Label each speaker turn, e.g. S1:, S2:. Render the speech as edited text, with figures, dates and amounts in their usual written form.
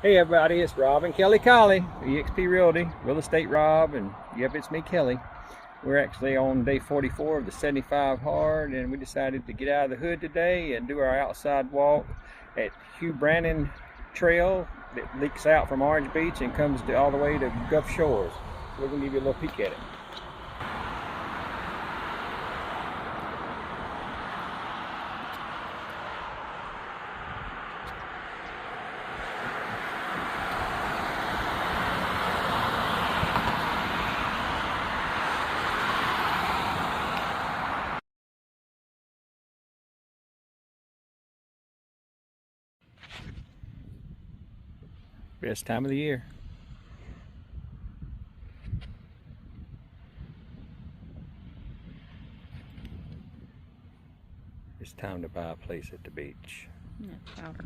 S1: Hey everybody, it's Rob and Kelly Colley, eXp Realty, Real Estate Rob, and yep, it's me, Kelly. We're actually on day 44 of the 75 hard, and we decided to get out of the hood today and do our outside walk at Hugh Branyon Trail that leaks out from Orange Beach and comes all the way to Gulf Shores. So we're gonna give you a little peek at it. Best time of the year. It's time to buy a place at the beach.
S2: Yeah, powder.